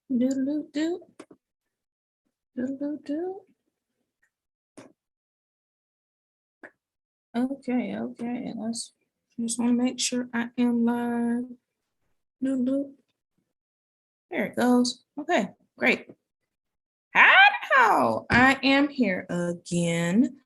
Do. Okay, let's just want to make sure I am live. There it goes. Okay, great. How I am here again.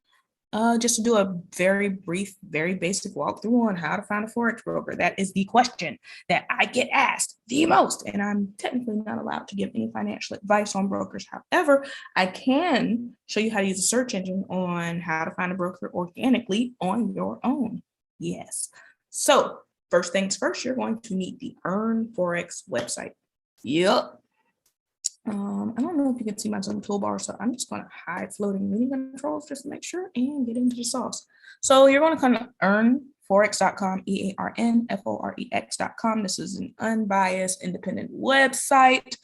Just to do a very brief, very basic walkthrough on how to find a Forex broker. That is the question that I get asked the most, and I'm technically not allowed to give any financial advice on brokers. However, I can show you how to use a search engine on how to find a broker organically on your own. Yes. So first things first, you're going to need the EarnForex website. Yep. I don't know if you can see my Zoom toolbar, so I'm just going to hide floating meeting controls just to make sure and get into the sauce. So you're going to come to earnforex.com, EarnForex.com. This is an unbiased, independent website.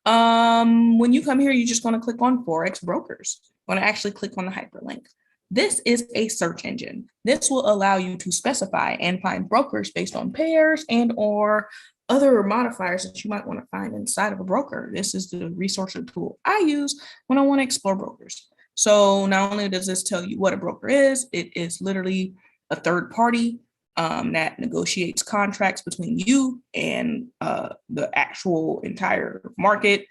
When you come here, you're just going to click on Forex brokers. I'm going to actually click on the hyperlink. This is a search engine. This will allow you to specify and find brokers based on pairs and or other modifiers that you might want to find inside of a broker. This is the resource or tool I use when I want to explore brokers. So not only does this tell you what a broker is, it is literally a third party that negotiates contracts between you and the actual entire market,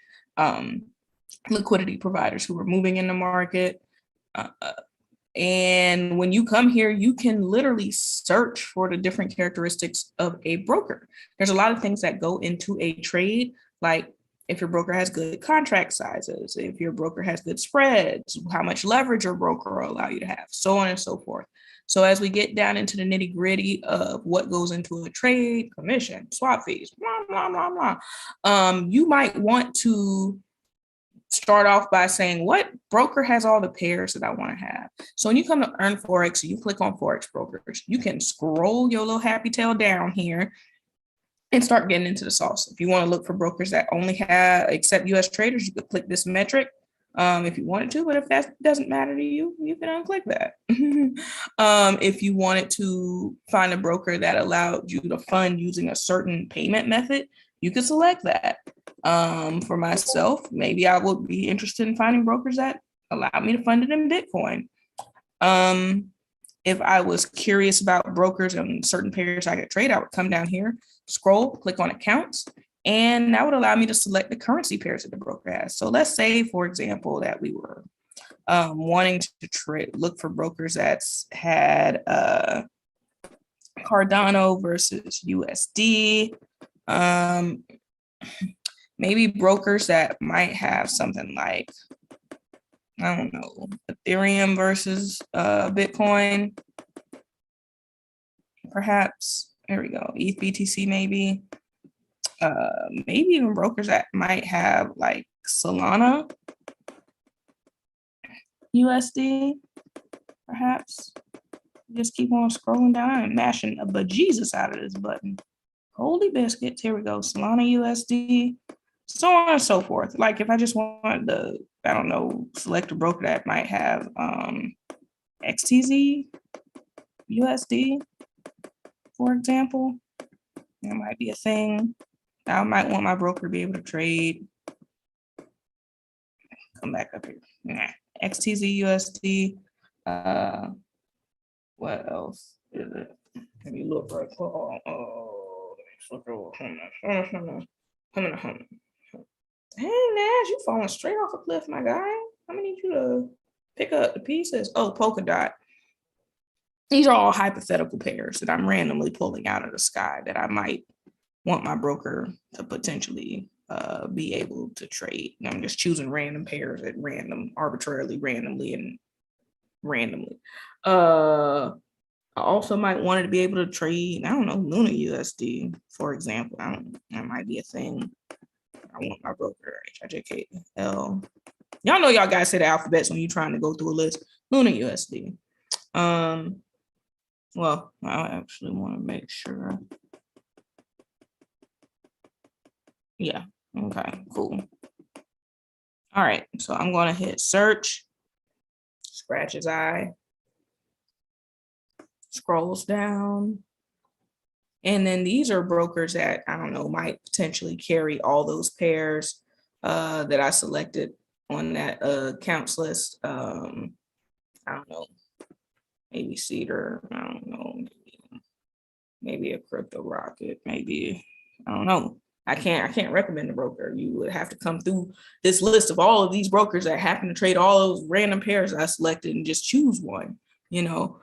liquidity providers who are moving in the market. And when you come here, you can literally search for the different characteristics of a broker. There's a lot of things that go into a trade, like if your broker has good contract sizes, if your broker has good spreads, how much leverage your broker will allow you to have, so on and so forth. So as we get down into the nitty gritty of what goes into a trade, commission, swap fees, blah, blah, blah, blah, you might want to start off by saying, what broker has all the pairs that I want to have? So when you come to EarnForex, you click on Forex brokers, you can scroll your little happy tail down here and start getting into the sauce. If you want to look for brokers that only accept US traders, you could click this metric if you wanted to, but if that doesn't matter to you, you can unclick that. If you wanted to find a broker that allowed you to fund using a certain payment method, you could select that. For myself, maybe I would be interested in finding brokers that allow me to fund it in Bitcoin. If I was curious about brokers and certain pairs I could trade, I would come down here, scroll, click on accounts, and that would allow me to select the currency pairs that the broker has. So let's say, for example, that we were wanting to look for brokers that had Cardano versus USD. Maybe brokers that might have something like, I don't know, Ethereum versus Bitcoin, perhaps. There we go. ETH BTC maybe. Maybe even brokers that might have like Solana USD, perhaps. Just keep on scrolling down and mashing a bejesus out of this button. Holy biscuits. Here we go. Solana USD. So on and so forth. Like if I just wanted to, I don't know, select a broker that might have XTZ USD, for example, that might be a thing. I might want my broker to be able to trade. Come back up here. Nah. XTZ USD. What else is it? Let me look right. Hey, Nash, you falling straight off a cliff, my guy. I'm gonna need you to pick up the pieces. Oh, Polkadot. These are all hypothetical pairs that I'm randomly pulling out of the sky that I might want my broker to potentially be able to trade. And I'm just choosing random pairs at random, arbitrarily, randomly. I also might want to be able to trade, I don't know, Luna USD, for example. That might be a thing. I want my broker, HIJKL. Y'all know y'all guys say the alphabets when you're trying to go through a list. Luna USD. Well, I actually want to make sure. Yeah, okay, cool. All right, so I'm going to hit search, scratch his eye, scrolls down. And then these are brokers that, I don't know, might potentially carry all those pairs. that I selected on that accounts list. I don't know, maybe Cedar, I don't know, maybe a Crypto Rocket, maybe, I don't know. I can't recommend a broker. You would have to come through this list of all of these brokers that happen to trade all those random pairs I selected and just choose one, you know.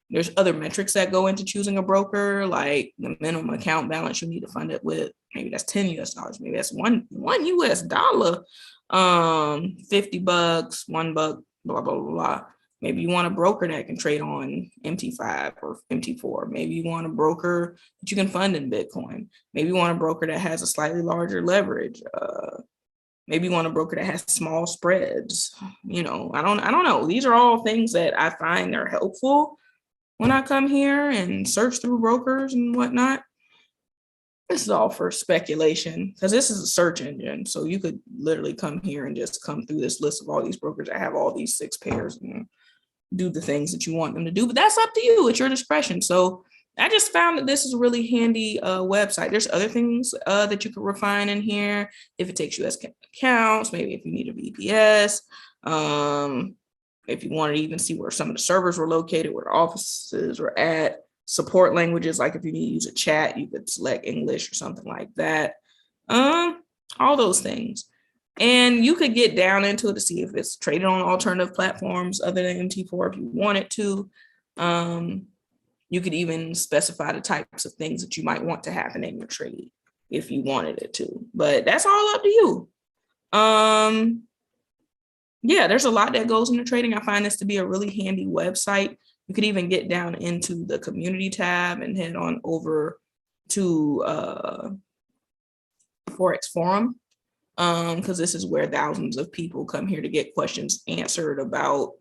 There's other metrics that go into choosing a broker, like the minimum account balance you need to fund it with. Maybe that's 10 US dollars. Maybe that's one US dollar. $50, $1, blah, blah, blah, blah. Maybe you want a broker that can trade on MT5 or MT4. Maybe you want a broker that you can fund in Bitcoin. Maybe you want a broker that has a slightly larger leverage. Maybe you want a broker that has small spreads. You know, I don't know. These are all things that I find are helpful when I come here and search through brokers and whatnot. This is all for speculation because this is a search engine. So you could literally come here and just come through this list of all these brokers that have all these 6 pairs and do the things that you want them to do, but that's up to you. It's your discretion. So I just found that this is a really handy website. There's other things that you could refine in here if it takes US accounts, maybe if you need a VPS, if you want to even see where some of the servers were located, where the offices were at, support languages, like if you need to use a chat, you could select English or something like that. All those things. And you could get down into it to see if it's traded on alternative platforms other than MT4 if you wanted to. You could even specify the types of things that you might want to happen in your trade if you wanted it to. But that's all up to you. Yeah, there's a lot that goes into trading. I find this to be a really handy website. You could even get down into the community tab and head on over to Forex Forum. Because this is where thousands of people come here to get questions answered about,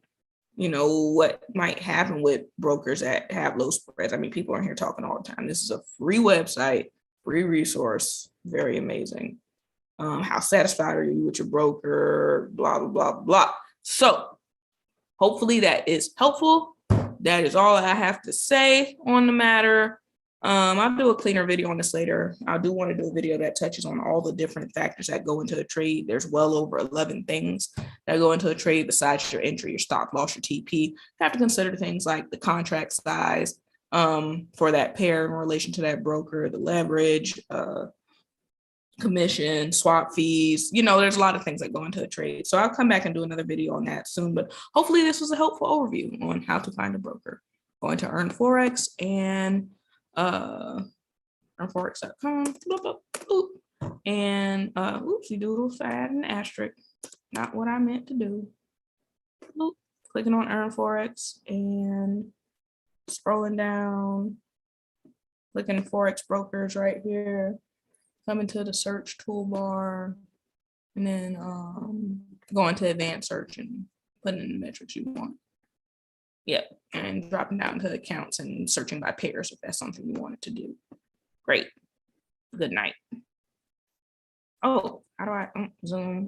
you know, what might happen with brokers that have low spreads. I mean, people are here talking all the time. This is a free website, free resource, very amazing. How satisfied are you with your broker? Blah, blah, blah, blah. So hopefully that is helpful. That is all I have to say on the matter. I'll do a cleaner video on this later. I do want to do a video that touches on all the different factors that go into a trade. There's well over 11 things that go into a trade besides your entry, your stop loss, your TP. You have to consider things like the contract size for that pair in relation to that broker, the leverage, commission, swap fees. You know, there's a lot of things that go into a trade. So I'll come back and do another video on that soon. But hopefully this was a helpful overview on how to find a broker. Going to EarnForex and EarnForex.com, and oopsie doodles, I had an asterisk, not what I meant to do. Clicking on EarnForex and scrolling down, clicking Forex brokers right here, coming to the search toolbar, and then going to advanced search and putting in the metrics you want. Yep, and dropping down to accounts and searching by pairs if that's something you wanted to do. Great. Good night. Oh, how do I zoom